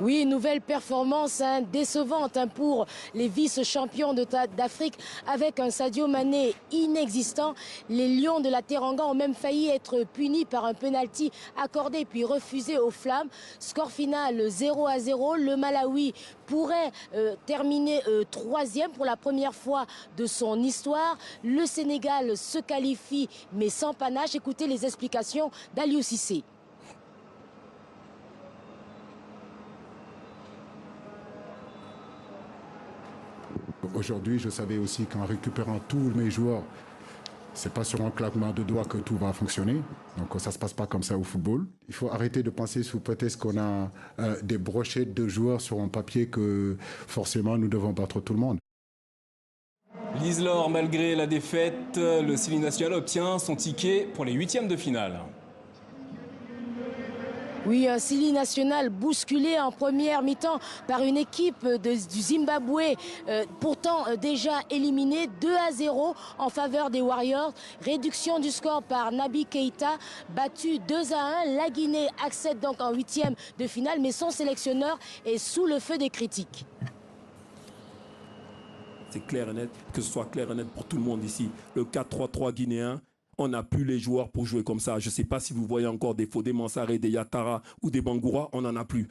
Oui, nouvelle performance décevante pour les vice-champions d'Afrique avec un Sadio Mané inexistant. Les Lions de la Teranga ont même failli être punis par un penalty accordé puis refusé aux Flammes. Score final 0-0. Le Malawi pourrait terminer troisième pour la première fois de son histoire. Le Sénégal se qualifie mais sans panache. Écoutez les explications d'Aliou Cissé. Aujourd'hui, je savais aussi qu'en récupérant tous mes joueurs, c'est pas sur un claquement de doigts que tout va fonctionner. Donc ça se passe pas comme ça au football. Il faut arrêter de penser sous prétexte qu'on a des brochettes de joueurs sur un papier que forcément nous devons battre tout le monde. L'Islor, malgré la défaite, le Sili National obtient son ticket pour les huitièmes de finale. Oui, un Sili National bousculé en première mi-temps par une équipe du Zimbabwe, pourtant déjà éliminée 2-0 en faveur des Warriors. Réduction du score par Naby Keita, battu 2-1. La Guinée accède donc en huitième de finale, mais son sélectionneur est sous le feu des critiques. C'est clair et net, que ce soit clair et net pour tout le monde ici. Le 4-3-3 guinéen, on n'a plus les joueurs pour jouer comme ça. Je ne sais pas si vous voyez encore des Fodé Mansaré, des Yatara ou des Bangoura, on n'en a plus.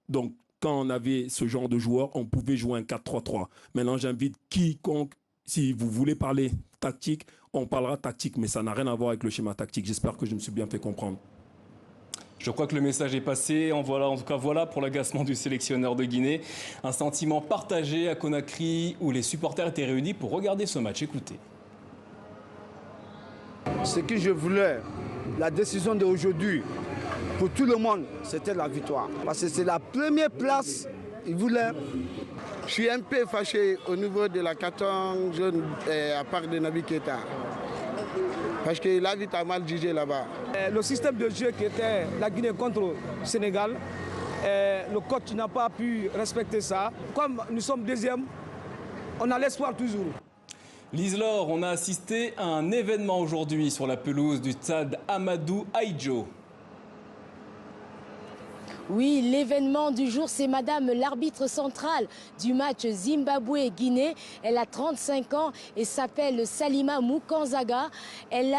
Donc, quand on avait ce genre de joueurs, on pouvait jouer un 4-3-3. Maintenant, j'invite quiconque, si vous voulez parler tactique, on parlera tactique, mais ça n'a rien à voir avec le schéma tactique. J'espère que je me suis bien fait comprendre. Je crois que le message est passé. En tout cas, voilà pour l'agacement du sélectionneur de Guinée. Un sentiment partagé à Conakry où les supporters étaient réunis pour regarder ce match. Écoutez. Ce que je voulais, la décision d'aujourd'hui, pour tout le monde, c'était la victoire. Parce que c'est la première place, ils voulaient. Je suis un peu fâché au niveau de la carton jaune à part de Naby Keita. Parce que l'arbitre a mal jugé là-bas. Le système de jeu qui était la Guinée contre le Sénégal, le coach n'a pas pu respecter ça. Comme nous sommes deuxième, on a l'espoir toujours. L'Islor, on a assisté à un événement aujourd'hui sur la pelouse du stade Amadou Ahidjo. Oui, l'événement du jour, c'est Madame l'arbitre centrale du match Zimbabwe-Guinée. Elle a 35 ans et s'appelle Salima Mukanzaga. Elle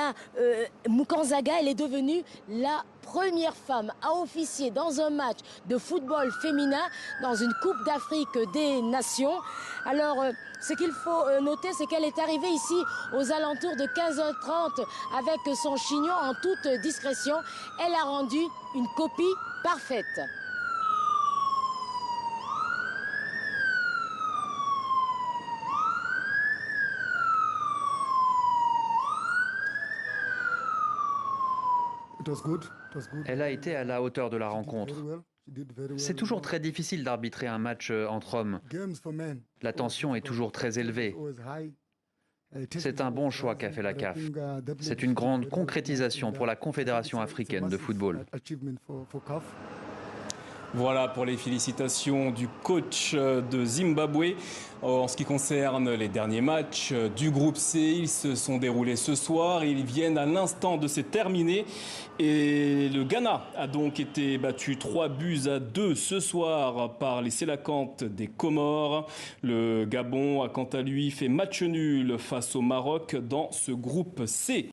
est devenue la première femme à officier dans un match de football féminin dans une Coupe d'Afrique des Nations. Alors, ce qu'il faut noter, c'est qu'elle est arrivée ici aux alentours de 15h30 avec son chignon en toute discrétion. Elle a rendu une copie parfaite. Elle a été à la hauteur de la rencontre. C'est toujours très difficile d'arbitrer un match entre hommes. La tension est toujours très élevée. C'est un bon choix qu'a fait la CAF. C'est une grande concrétisation pour la Confédération africaine de football. Voilà pour les félicitations du coach de Zimbabwe. En ce qui concerne les derniers matchs du groupe C, ils se sont déroulés ce soir. Ils viennent à l'instant de se terminer. Et le Ghana a donc été battu 3-2 ce soir par les Sélacantes des Comores. Le Gabon a quant à lui fait match nul face au Maroc dans ce groupe C.